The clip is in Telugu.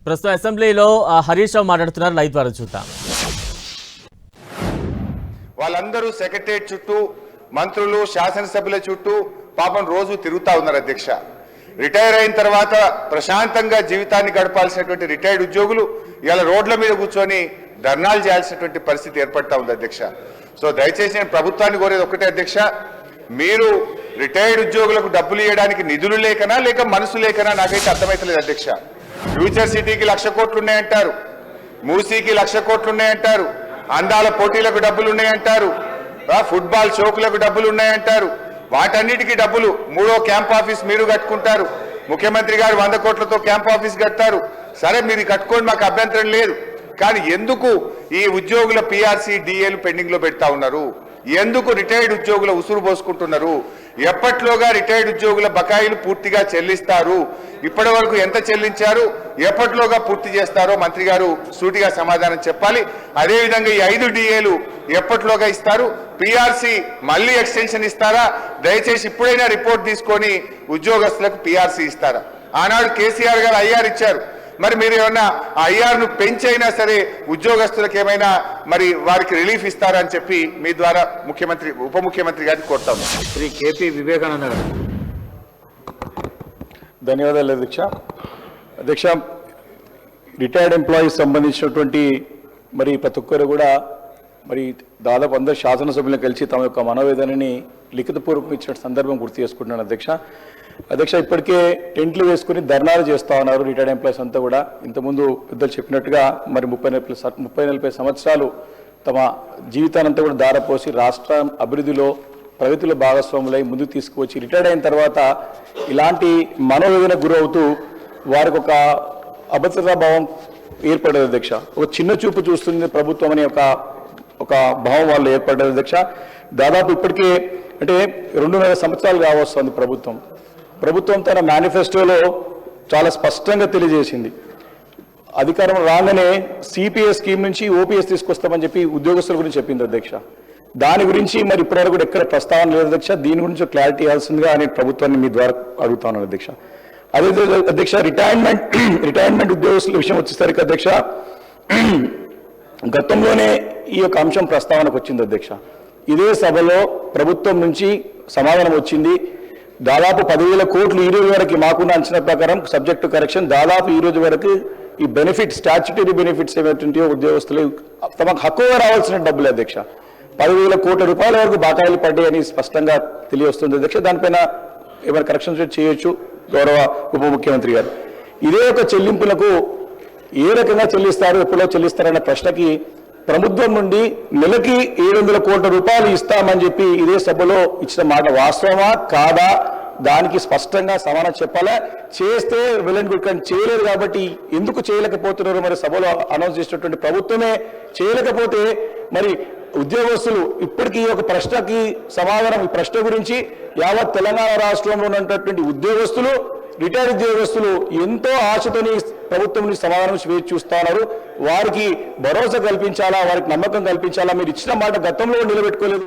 ప్రస్తుతం అసెంబ్లీలో హరీష్ రావు మాట్లాడుతున్నారు. లైవ్ ద్వారా చూద్దాం. వాళ్ళందరూ సెక్రటరియట్ చుట్టూ, మంత్రులు, శాసనసభ్యుల చుట్టూ పాపం రోజు తిరుగుతా ఉన్నారు అధ్యక్ష. రిటైర్ అయిన తర్వాత ప్రశాంతంగా జీవితాన్ని గడపాల్సినటువంటి రిటైర్డ్ ఉద్యోగులు ఇలా రోడ్ల మీద కూర్చొని ధర్నాలు చేయాల్సినటువంటి పరిస్థితి ఏర్పడతా ఉంది అధ్యక్ష. సో దయచేసి నేను ప్రభుత్వాన్ని కోరేది ఒకటే అధ్యక్ష, మీరు రిటైర్డ్ ఉద్యోగులకు డబ్బులు ఇవ్వడానికి నిధులు లేకనా లేక మనసు లేకనా నాకైతే అర్థమైతలేదు అధ్యక్ష. ఫ్యూచర్ సిటీకి 1,00,000 కోట్లు ఉన్నాయంటారు, మూసీకి 1,00,000 కోట్లు ఉన్నాయంటారు, అందాల పోటీలకు డబ్బులు ఉన్నాయంటారు, ఫుట్బాల్ షోకులకు డబ్బులు ఉన్నాయంటారు. వాటన్నిటికీ డబ్బులు 3వ క్యాంప్ ఆఫీస్ మీరు కట్టుకుంటారు. ముఖ్యమంత్రి గారు 100 కోట్లతో క్యాంప్ ఆఫీస్ కట్టారు. సరే మీరు కట్టుకోండి, మాకు అభ్యంతరం లేదు. కానీ ఎందుకు ఈ ఉద్యోగుల పిఆర్సీ డిఏలు పెండింగ్ లో పెడతా ఉన్నారు? ఎందుకు రిటైర్డ్ ఉద్యోగుల ఉసురు పోసుకుంటున్నారు? ఎప్పట్లోగా రిటైర్డ్ ఉద్యోగుల బకాయిలు పూర్తిగా చెల్లిస్తారు? ఇప్పటి వరకు ఎంత చెల్లించారు? ఎప్పట్లోగా పూర్తి చేస్తారో మంత్రి గారు సూటిగా సమాధానం చెప్పాలి. అదేవిధంగా ఈ 5 డిఏలు ఎప్పట్లోగా ఇస్తారు? పిఆర్సీ మళ్ళీ ఎక్స్టెన్షన్ ఇస్తారా? దయచేసి ఇప్పుడైనా రిపోర్ట్ తీసుకొని ఉద్యోగస్తులకు పిఆర్సీ ఇస్తారా? ఆనాడు కేసీఆర్ గారు ఐఆర్ ఇచ్చారు, మరి మీరు ఏమన్నా ఆ ఐఆర్ను పెంచైనా సరే ఉద్యోగస్తులకు ఏమైనా మరి వారికి రిలీఫ్ ఇస్తారా అని చెప్పి మీ ద్వారా ముఖ్యమంత్రి, ఉప ముఖ్యమంత్రి గారిని కోరుతాము. శ్రీ కేపీ వివేకానంద గారు. ధన్యవాదాలు అధ్యక్ష. అధ్యక్ష, రిటైర్డ్ ఎంప్లాయీస్ సంబంధించినటువంటి మరి ప్రతి ఒక్కరు కూడా మరి దాదాపు అందరు శాసనసభ్యులను కలిసి తమ యొక్క మనోవేదనని లిఖితపూర్వకం ఇచ్చిన సందర్భం గుర్తు చేసుకుంటున్నాను అధ్యక్ష. ఇప్పటికే టెంట్లు వేసుకుని ధర్నాలు చేస్తూ ఉన్నారు రిటైర్డ్ ఎంప్లాయీస్ అంతా కూడా. ఇంతకుముందు పెద్దలు చెప్పినట్టుగా మరి 30-40 సంవత్సరాలు తమ జీవితానంతా కూడా దారపోసి రాష్ట్ర అభివృద్ధిలో, ప్రగతిలో భాగస్వాములై ముందుకు తీసుకువచ్చి రిటైర్డ్ అయిన తర్వాత ఇలాంటి మనోవేదన గురవుతూ వారికి ఒక అభద్రతా భావం ఏర్పడేది అధ్యక్ష. ఒక చిన్న చూపు చూస్తుంది ప్రభుత్వం అనే ఒక భావం వాళ్ళు ఏర్పడ్డది అధ్యక్ష. దాదాపు ఇప్పటికే అంటే 2.5 సంవత్సరాలు కావస్తుంది ప్రభుత్వం తన మేనిఫెస్టోలో చాలా స్పష్టంగా తెలియజేసింది. అధికారం రాగానే సిపిఎస్ స్కీమ్ నుంచి ఓపీఎస్ తీసుకొస్తామని చెప్పి ఉద్యోగస్తుల గురించి చెప్పింది అధ్యక్ష. దాని గురించి మరి ఇప్పటివరకు కూడా ఎక్కడ ప్రస్తావన లేదు అధ్యక్ష. దీని గురించి క్లారిటీ ఇవ్వాల్సిందిగా నేను ప్రభుత్వాన్ని మీ ద్వారా అడుగుతాను అధ్యక్ష. అదే అధ్యక్ష, రిటైర్మెంట్ ఉద్యోగస్తుల విషయం వచ్చేసరికి అధ్యక్ష, గతంలోనే ఈ యొక్క అంశం ప్రస్తావనకు వచ్చింది అధ్యక్ష. ఇదే సభలో ప్రభుత్వం నుంచి సమాధానం వచ్చింది. దాదాపు 10,000 కోట్లు ఈ రోజు వరకు మాకున్న అంచనా ప్రకారం సబ్జెక్ట్ టు కరెక్షన్ దాదాపు ఈ రోజు వరకు ఈ బెనిఫిట్, స్టాచ్యుటరీ బెనిఫిట్స్ ఏమైతుంటాయో ఉద్యోగస్తులు తమకు హక్కుగా రావాల్సిన డబ్బులు అధ్యక్ష 10,000 కోట్ల రూపాయల వరకు బకాయిలు పడ్డాయని స్పష్టంగా తెలియవస్తుంది అధ్యక్ష. దానిపైన ఏమైనా కరెక్షన్స్ చేయొచ్చు గౌరవ ఉప ముఖ్యమంత్రి గారు. ఇదే ఒక చెల్లింపులకు ఏ రకంగా చెల్లిస్తారు, ఎప్పుడో చెల్లిస్తారన్న ప్రశ్నకి ప్రభుత్వం నుండి నెలకి 700 కోట్ల రూపాయలు ఇస్తామని చెప్పి ఇదే సభలో ఇచ్చిన మాట వాస్తవమా కాదా? దానికి స్పష్టంగా సమాధానం చెప్పాలా. చేస్తే వెల్ అండ్ గుడ్, కానీ చేయలేదు కాబట్టి ఎందుకు చేయలేకపోతున్నారు? మరి సభలో అనౌన్స్ చేసినటువంటి ప్రభుత్వమే చేయలేకపోతే మరి ఉద్యోగస్తులు ఇప్పటికీ ఒక ప్రశ్నకి సమాధానం, ఈ ప్రశ్న గురించి యావత్ తెలంగాణ రాష్ట్రంలో ఉన్నటువంటి ఉద్యోగస్తులు, రిటైర్డ్ ఉద్యోగస్తులు ఎంతో ఆశతోని ప్రభుత్వం నుంచి సమాధానం చూస్తా ఉన్నారు. వారికి భరోసా కల్పించాలా, వారికి నమ్మకం కల్పించాలా. మీరు ఇచ్చిన మాట గతంలో నిలబెట్టుకోలేదు.